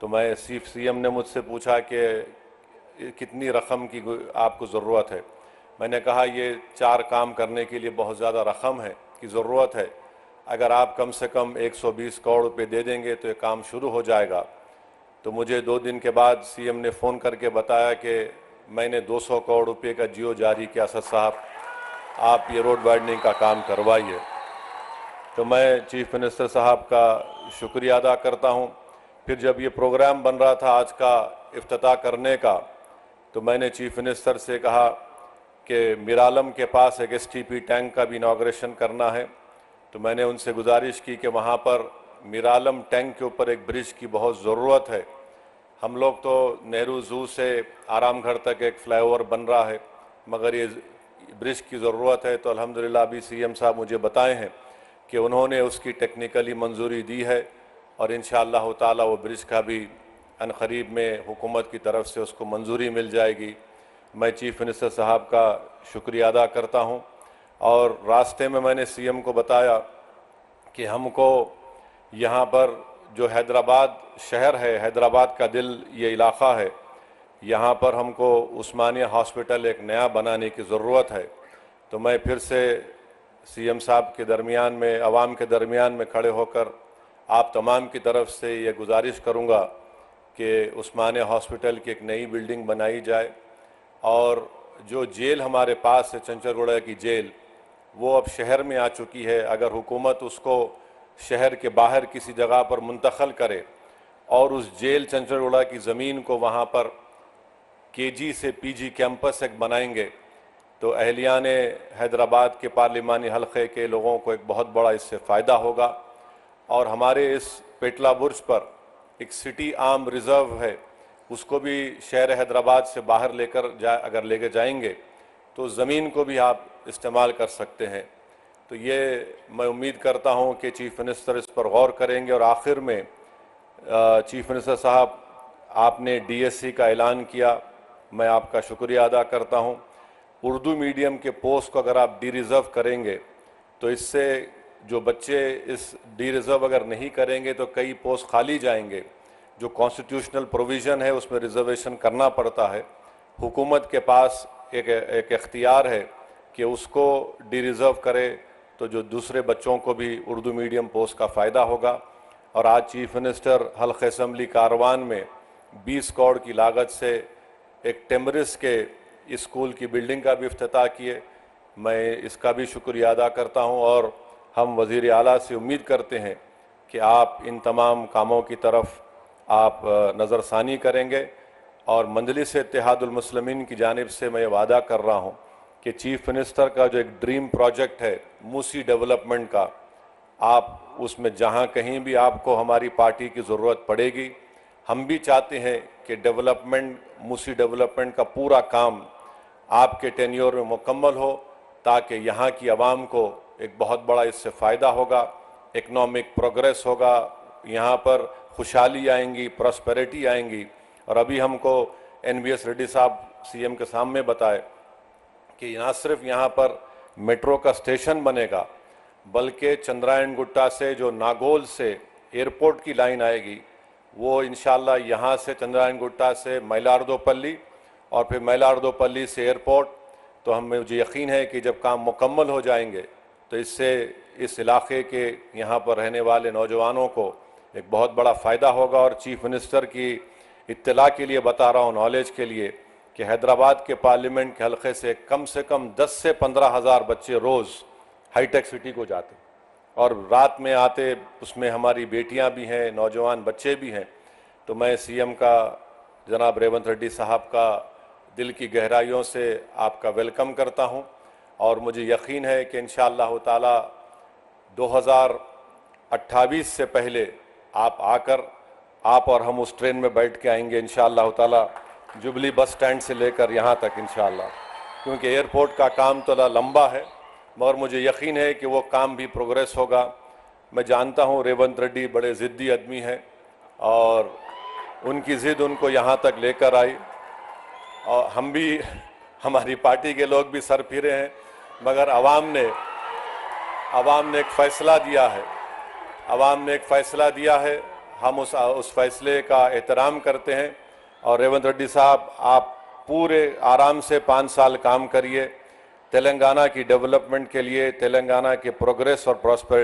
तो मैं सीएम ने मुझसे पूछा कि कितनी रकम की आपको ज़रूरत है। मैंने कहा ये 4 काम करने के लिए बहुत ज़्यादा रकम है की ज़रूरत है, अगर आप कम से कम 120 करोड़ रुपये दे देंगे तो ये काम शुरू हो जाएगा। तो मुझे 2 दिन के बाद सीएम ने फ़ोन करके बताया कि मैंने 200 करोड़ रुपये का जियो जारी किया, असद साहब आप ये रोड वाइडनिंग का काम करवाइए। तो मैं चीफ मिनिस्टर साहब का शुक्रिया अदा करता हूँ। फिर जब ये प्रोग्राम बन रहा था आज का इफ्तिताह करने का, तो मैंने चीफ मिनिस्टर से कहा कि मीरालम के पास एक एसटीपी टैंक का भी इनाग्रेशन करना है। तो मैंने उनसे गुजारिश की कि वहाँ पर मीरालम टैंक के ऊपर एक ब्रिज की बहुत ज़रूरत है। हम लोग तो नेहरू ज़ू से आरामगढ़ तक एक फ्लाईओवर बन रहा है, मगर ये ब्रिज की ज़रूरत है। तो अल्हम्दुलिल्लाह अभी सीएम साहब मुझे बताए हैं कि उन्होंने उसकी टेक्निकली मंजूरी दी है और इंशाअल्लाह ताला वो ब्रिज का भी अनकरीब में हुकूमत की तरफ से उसको मंजूरी मिल जाएगी। मैं चीफ मिनिस्टर साहब का शुक्रिया अदा करता हूँ। और रास्ते में मैंने सीएम को बताया कि हमको यहाँ पर जो हैदराबाद शहर है, हैदराबाद का दिल ये इलाक़ा है, यहाँ पर हमको उस्मानिया हॉस्पिटल एक नया बनाने की ज़रूरत है। तो मैं फिर से सीएम साहब के दरमियान में, आवाम के दरमियान में खड़े होकर आप तमाम की तरफ से ये गुजारिश करूँगा कि उस्मानिया हॉस्पिटल की एक नई बिल्डिंग बनाई जाए। और जो जेल हमारे पास है, चंचलगुड़ा की जेल, वो अब शहर में आ चुकी है। अगर हुकूमत उसको शहर के बाहर किसी जगह पर मुंतकिल करे और उस जेल चंचलगुड़ा की ज़मीन को वहाँ पर केजी से पीजी कैंपस एक बनाएंगे, तो अहलियान हैदराबाद के पार्लिमानी हलक़े के लोगों को एक बहुत बड़ा इससे फ़ायदा होगा। और हमारे इस पेटला बुर्ज पर एक सिटी आर्म रिज़र्व है, उसको भी शहर हैदराबाद से बाहर अगर लेकर जाएंगे तो ज़मीन को भी आप इस्तेमाल कर सकते हैं। तो ये मैं उम्मीद करता हूँ कि चीफ मिनिस्टर इस पर गौर करेंगे। और आखिर में चीफ मिनिस्टर साहब, आपने डीएससी का ऐलान किया, मैं आपका शुक्रिया अदा करता हूँ। उर्दू मीडियम के पोस्ट को अगर आप डी रिज़र्व करेंगे तो इससे जो बच्चे इस डी रिज़र्व अगर नहीं करेंगे तो कई पोस्ट खाली जाएंगे। जो कॉन्स्टिट्यूशनल प्रोविज़न है उसमें रिजर्वेशन करना पड़ता है। हुकूमत के पास एक इख्तियार है कि उसको डी रिज़र्व करे, तो जो दूसरे बच्चों को भी उर्दू मीडियम पोस्ट का फ़ायदा होगा। और आज चीफ मिनिस्टर हल्क़ असम्बली कारवान में 20 करोड़ की लागत से एक टेमरिस के स्कूल की बिल्डिंग का भी इफ्तिताह किए। मैं इसका भी शुक्रिया अदा करता हूँ और हम वज़ीर आला से उम्मीद करते हैं कि आप इन तमाम कामों की तरफ आप नज़रसानी करेंगे। और मजलिस इत्तेहादुल मुस्लिमीन की जानिब से मैं वादा कर रहा हूँ कि चीफ मिनिस्टर का जो एक ड्रीम प्रोजेक्ट है मूसी डेवलपमेंट का, आप उसमें जहाँ कहीं भी आपको हमारी पार्टी की ज़रूरत पड़ेगी, हम भी चाहते हैं कि मूसी डेवलपमेंट का पूरा काम आपके टेन्योर में मुकम्मल हो, ताकि यहाँ की आवाम को एक बहुत बड़ा इससे फ़ायदा होगा, इकनॉमिक प्रोग्रेस होगा, यहाँ पर खुशहाली आएंगी, प्रॉस्पेरिटी आएंगी। और अभी हमको एनवीएस रेड्डी साहब सीएम के सामने बताए कि ना सिर्फ यहाँ पर मेट्रो का स्टेशन बनेगा, बल्कि चंद्रायन गुट्टा से जो नागोल से एयरपोर्ट की लाइन आएगी, वो इंशाल्लाह यहाँ से चंद्रायन गुट्टा से मैलार्दोपल्ली और फिर मैलार्दोपल्ली से एयरपोर्ट। तो मुझे यकीन है कि जब काम मुकम्मल हो जाएंगे तो इससे इस इलाके के यहाँ पर रहने वाले नौजवानों को एक बहुत बड़ा फ़ायदा होगा। और चीफ मिनिस्टर की इत्तला के लिए बता रहा हूँ, नॉलेज के लिए, कि हैदराबाद के पार्लियामेंट के हलक़े से कम 10 से 15 हज़ार बच्चे रोज़ हाईटेक सिटी को जाते और रात में आते, उसमें हमारी बेटियां भी हैं, नौजवान बच्चे भी हैं। तो मैं सीएम का, जनाब रेवंत रेड्डी साहब का दिल की गहराइयों से आपका वेलकम करता हूं और मुझे यकीन है कि इंशाअल्लाह ताला 2028 से पहले आप आकर, आप और हम उस ट्रेन में बैठ के आएंगे इंशाअल्लाह ताला, जुबली बस स्टैंड से लेकर यहाँ तक इंशाअल्लाह। क्योंकि एयरपोर्ट का काम तो लंबा है, मगर मुझे यकीन है कि वो काम भी प्रोग्रेस होगा। मैं जानता हूँ रेवंत रेड्डी बड़े ज़िद्दी आदमी हैं और उनकी ज़िद उनको यहाँ तक लेकर आई, और हम भी, हमारी पार्टी के लोग भी सर फिरे हैं, मगर आवाम ने एक फ़ैसला दिया है, हम उस फैसले का एहतराम करते हैं। और रेवंत रेड्डी साहब, आप पूरे आराम से 5 साल काम करिए तेलंगाना की डेवलपमेंट के लिए, तेलंगाना के प्रोग्रेस और प्रॉस्पेरिटी